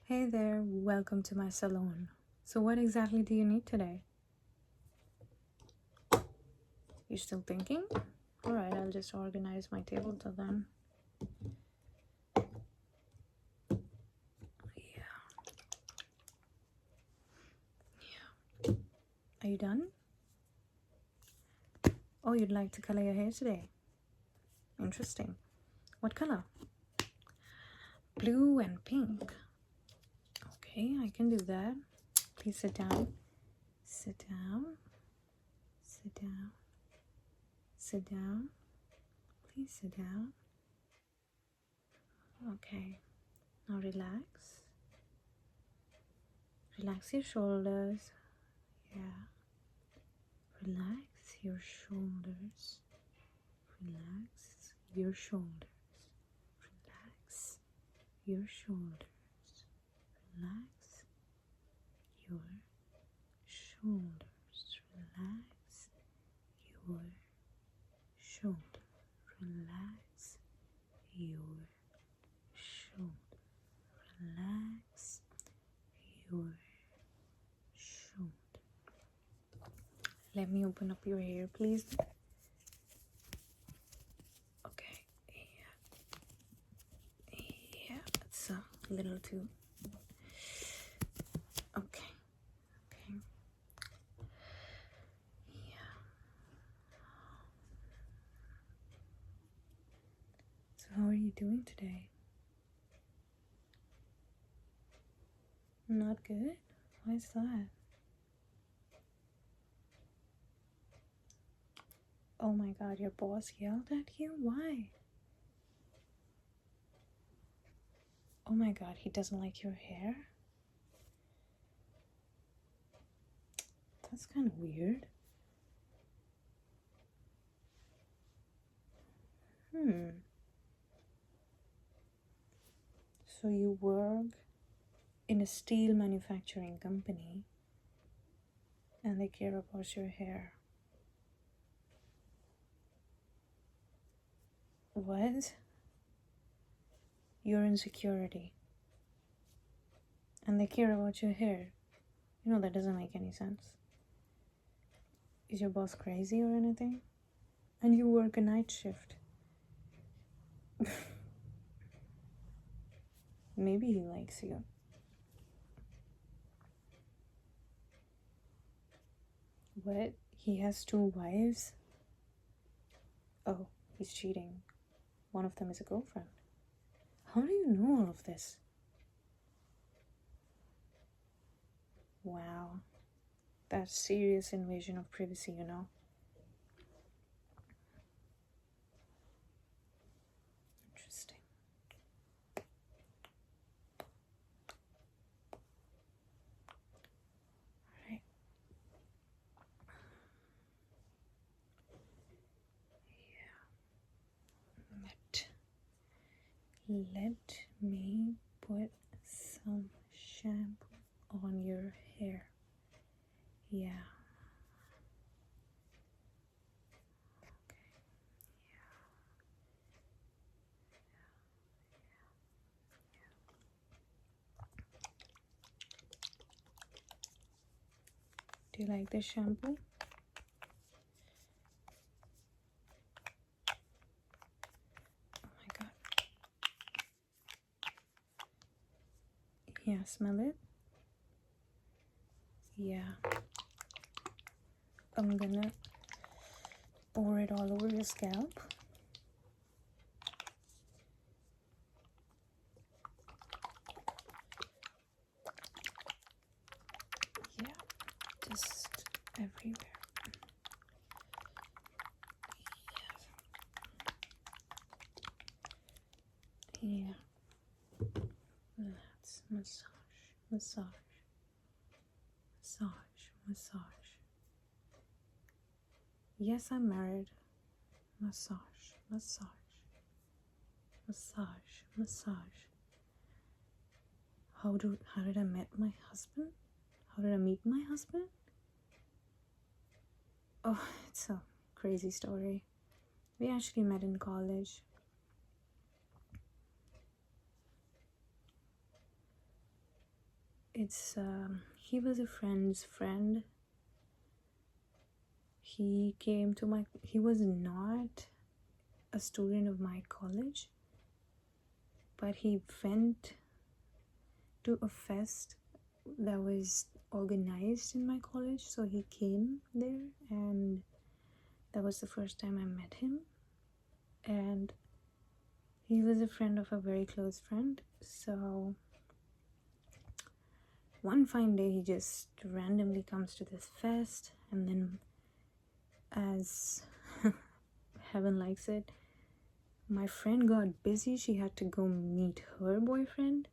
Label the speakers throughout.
Speaker 1: Hey there, welcome to my salon. So, what exactly do you need today? You're still thinking? Alright, I'll just organize my table till then. Yeah. Are you done? Oh, you'd like to color your hair today? Interesting. What color? Blue and pink. Okay, I can do that. Please sit down. Sit down. Sit down. Sit down. Please sit down. Okay. Now relax. Relax your shoulders. Yeah. Relax your shoulders. Relax your shoulders. Relax your shoulders. Relax your shoulders. Relax your shoulder. Relax your shoulder. Relax your shoulder. Let me open up your hair, please. Okay. Yeah, it's a little too. Okay. Yeah. So how are you doing today? Not good? Why is that? Oh my god, your boss yelled at you? Why? Oh my god, he doesn't like your hair? That's kind of weird. So you work in a steel manufacturing company and they care about your hair. What? You're in security. And they care about your hair. You know, that doesn't make any sense. Is your boss crazy or anything? And you work a night shift. Maybe he likes you. What? He has 2 wives? Oh, he's cheating. One of them is a girlfriend. How do you know all of this? Wow. That's serious invasion of privacy, you know. Interesting. Alright. Yeah. Let me put some shampoo on your hair. Yeah. Do you like this shampoo? Oh my god. Yeah, smell it? Yeah. I'm gonna pour it all over your scalp. Yeah, just everywhere. Yeah. Let's massage. Yes, I'm married. Massage. How did I meet my husband? How did I meet my husband? Oh, it's a crazy story. We actually met in college. he was a friend's friend. He was not a student of my college, but he went to a fest that was organized in my college, so he came there, and that was the first time I met him. And he was a friend of a very close friend, so one fine day he just randomly comes to this fest, and then, as heaven likes it, my friend got busy. She had to go meet her boyfriend,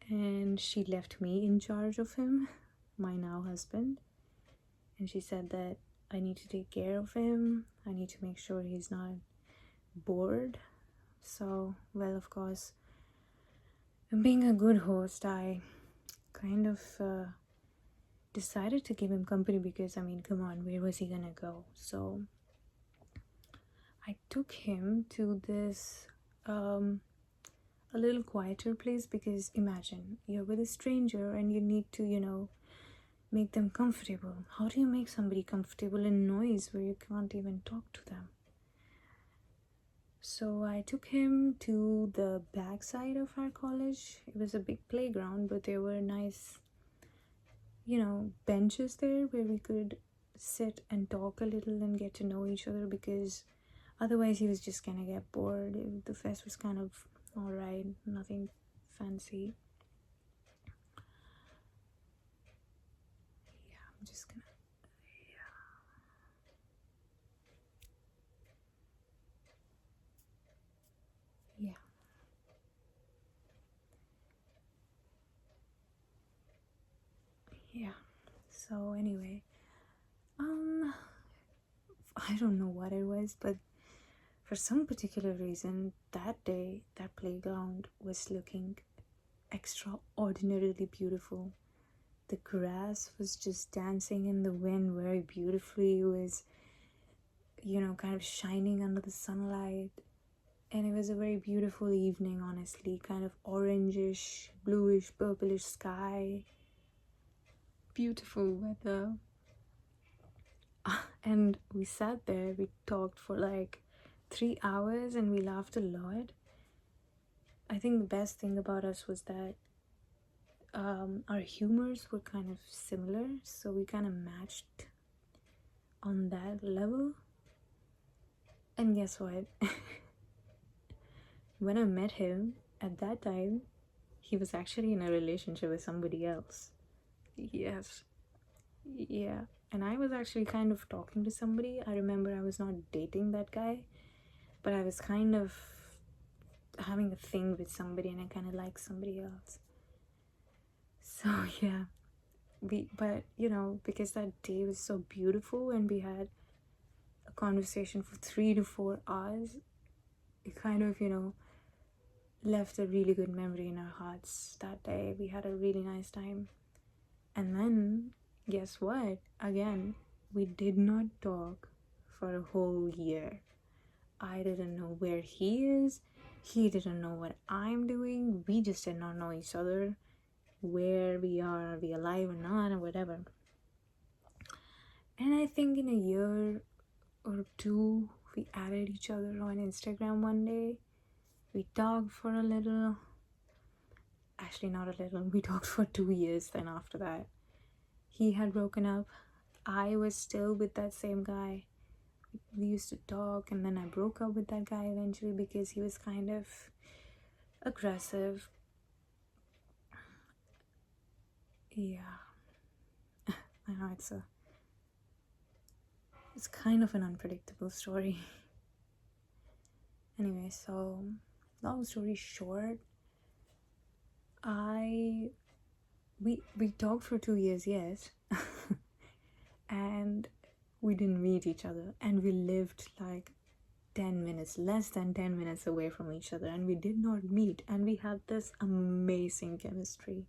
Speaker 1: and she left me in charge of him, my now husband. And she said that I need to take care of him. I need to make sure he's not bored. So, well, of course, being a good host, I kind of decided to give him company because, I mean, come on, where was he gonna go? So I took him to this a little quieter place, because imagine you're with a stranger and you need to, make them comfortable. How do you make somebody comfortable in noise where you can't even talk to them? So I took him to the back side of our college. It was a big playground, but there were nice, benches there where we could sit and talk a little and get to know each other, because otherwise he was just gonna get bored. The fest was kind of alright, nothing fancy. Yeah, I'm just gonna. Yeah. Yeah. So anyway, I don't know what it was, but for some particular reason, that day, that playground was looking extraordinarily beautiful. The grass was just dancing in the wind very beautifully. It was, kind of shining under the sunlight. And it was a very beautiful evening, honestly. Kind of orangish, bluish, purplish sky. Beautiful weather. And we sat there, we talked for like 3 hours, and we laughed a lot. I think the best thing about us was that our humors were kind of similar, so we kind of matched on that level. And guess what? When I met him, at that time, he was actually in a relationship with somebody else. Yes. Yeah. And I was actually kind of talking to somebody. I remember I was not dating that guy, but I was kind of having a thing with somebody, and I kind of liked somebody else. So yeah, but because that day was so beautiful and we had a conversation for 3 to 4 hours, it kind of left a really good memory in our hearts. That day we had a really nice time. And then guess what, again, we did not talk for a whole year. I didn't know where he is, he didn't know what I'm doing. We just did not know each other, where we are we alive or not, or whatever. And I think in a year or two, we added each other on Instagram one day. We talked for a little. Actually, not a little. We talked for 2 years. Then after that, he had broken up. I was still with that same guy. We used to talk, and then I broke up with that guy eventually because he was kind of aggressive. Yeah. I know it's kind of an unpredictable story. Anyway, so long story short, we talked for 2 years, yes. And we didn't meet each other, and we lived like 10 minutes, less than 10 minutes away from each other, and we did not meet, and we had this amazing chemistry.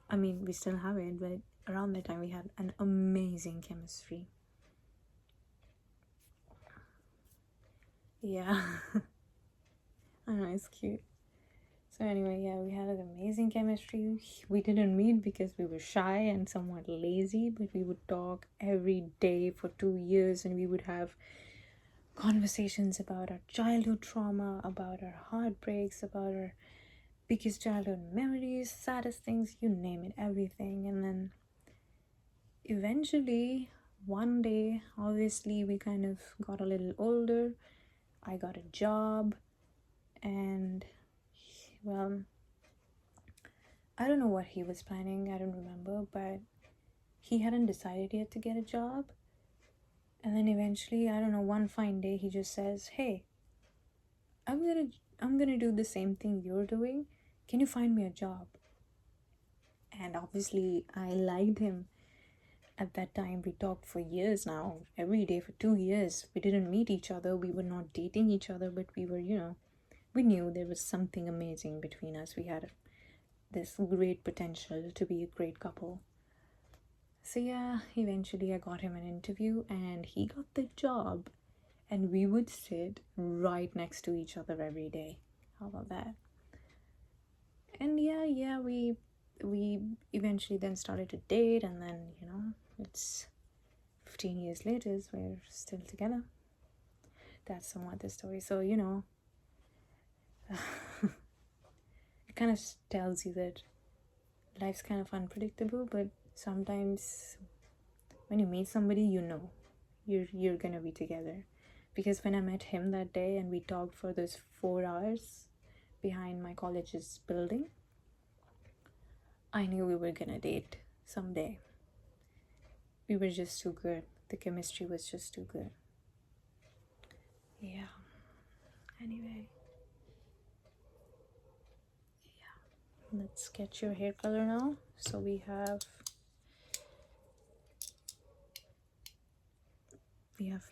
Speaker 1: I mean, we still have it, but around that time we had an amazing chemistry. Yeah. I know, it's cute. So anyway, yeah, we had an amazing chemistry. We didn't meet because we were shy and somewhat lazy, but we would talk every day for 2 years, and we would have conversations about our childhood trauma, about our heartbreaks, about our biggest childhood memories, saddest things, you name it, everything. And then eventually, one day, obviously, we kind of got a little older. I got a job, and well, I don't know what he was planning, I don't remember, but he hadn't decided yet to get a job. And then eventually, I don't know, one fine day he just says, "Hey, I'm gonna do the same thing you're doing. Can you find me a job?" And obviously I liked him. At that time, we talked for years now, every day for 2 years. We didn't meet each other, we were not dating each other, but we were, we knew there was something amazing between us. We had this great potential to be a great couple. So yeah, eventually I got him an interview and he got the job, and we would sit right next to each other every day. How about that? And yeah, we eventually then started to date, and then it's 15 years later, we're still together. That's somewhat the story. So it kind of tells you that life's kind of unpredictable, but sometimes when you meet somebody, you're gonna be together. Because when I met him that day and we talked for those 4 hours behind my college's building, I knew we were gonna date someday. We were just too good. The chemistry was just too good. Yeah. Anyway. Yeah. Let's get your hair color now. So we have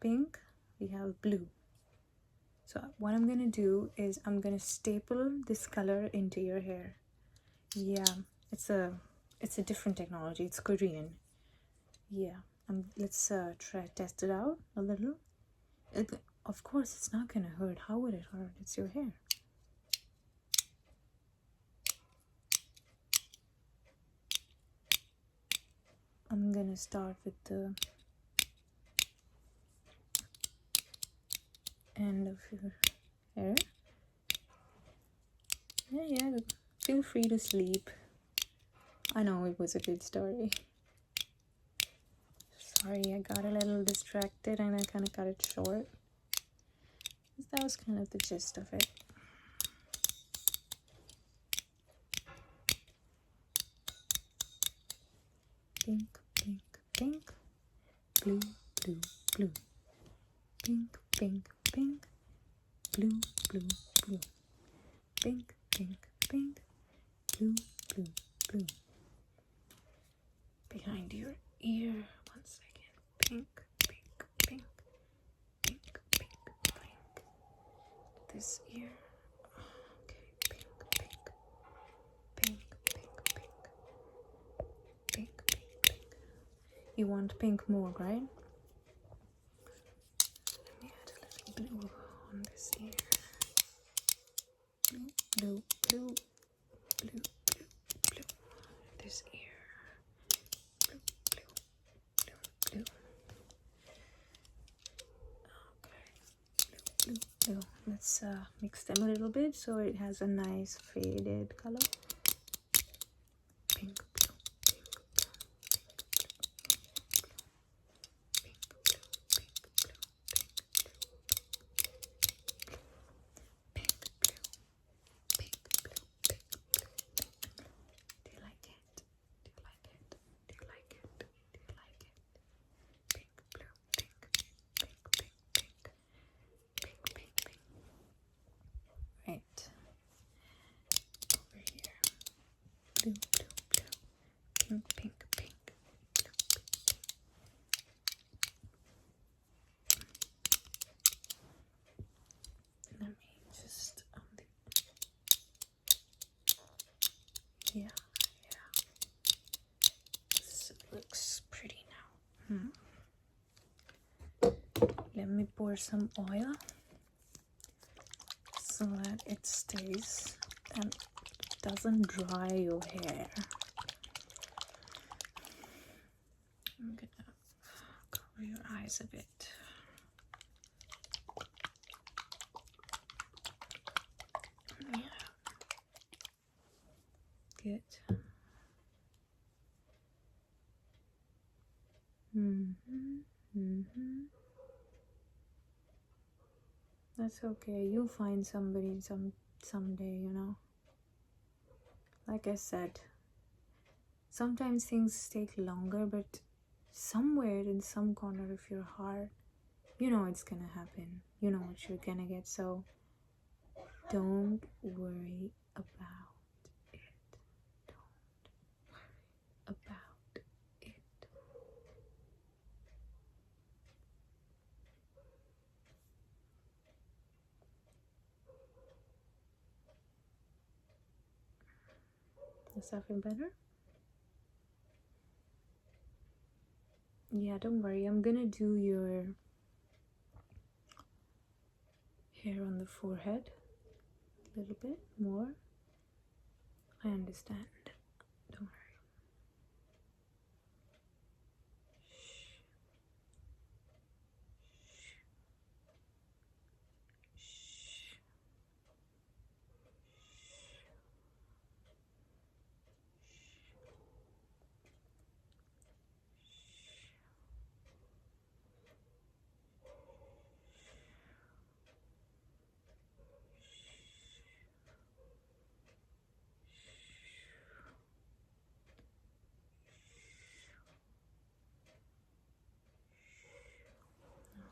Speaker 1: pink, we have blue. So what I'm gonna do is I'm gonna staple this color into your hair. Yeah, it's a different technology. It's Korean. Yeah. Let's test it out a little. Of course, it's not gonna hurt. How would it hurt? It's your hair. I'm gonna start with the end of your hair. Yeah, feel free to sleep. I know it was a good story. Sorry, I got a little distracted and I kind of cut it short. That was kind of the gist of it. Pink, pink, pink, blue, blue, blue. Pink, pink, pink, blue, blue, blue. Pink, pink, pink, blue, blue, blue. Behind your ear, 1 second. Pink, pink, pink, pink, pink, pink. This ear. Okay, pink, pink, pink, pink, pink, pink, pink, pink. You want pink more, right? Let me add a little blue on this ear. Blue, blue, blue, blue, blue, blue. This ear. Blue, blue, blue, blue. Okay. Blue, blue, blue. Let's mix them a little bit so it has a nice faded color. Pink, blue, pink, blue, pink, blue, pink, blue, pink, blue, pink, blue, pink, blue, pink, blue. Do you like it? Do you like it? Do you like it? Do you like it? Pink, blue, pink, pink, pink, pink, pink, pink, pink. Right. Over here. Blue, blue, blue. Pink, pink, pink. Blue, pink. Let me just yeah. This looks pretty now. Let me pour some oil so that it stays and doesn't dry your hair. I'm gonna cover your eyes a bit. Yeah. Good. That's okay. You'll find somebody someday, you know. Like I said, sometimes things take longer, but somewhere in some corner of your heart, you know it's gonna happen. You know what you're gonna get. So don't worry about it. Don't worry about it. Does that feel better? Yeah, don't worry. I'm gonna do your hair on the forehead a little bit more. I understand. Don't worry.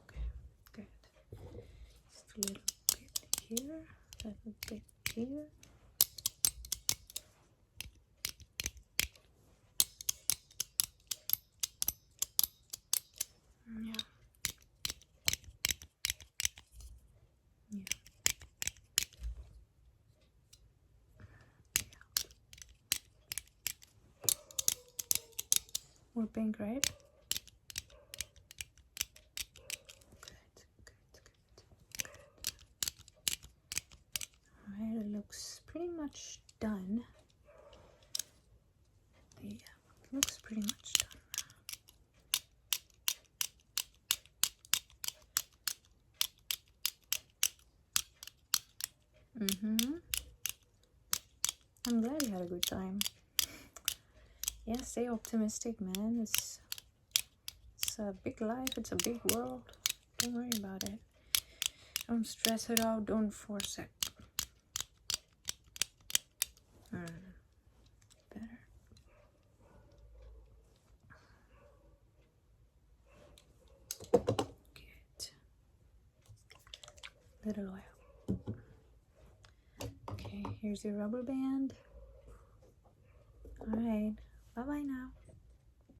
Speaker 1: Okay, good. Just a little bit here, a little bit here. Yeah. Yeah. More pink, right? Good. Alright, it looks pretty much done. Yeah, it looks pretty much done. I'm glad you had a good time. Yeah, stay optimistic, man. It's a big life. It's a big world. Don't worry about it. Don't stress it out. Don't force it. Better. Good. Little oil. Okay, here's your rubber band. Alright, bye-bye now.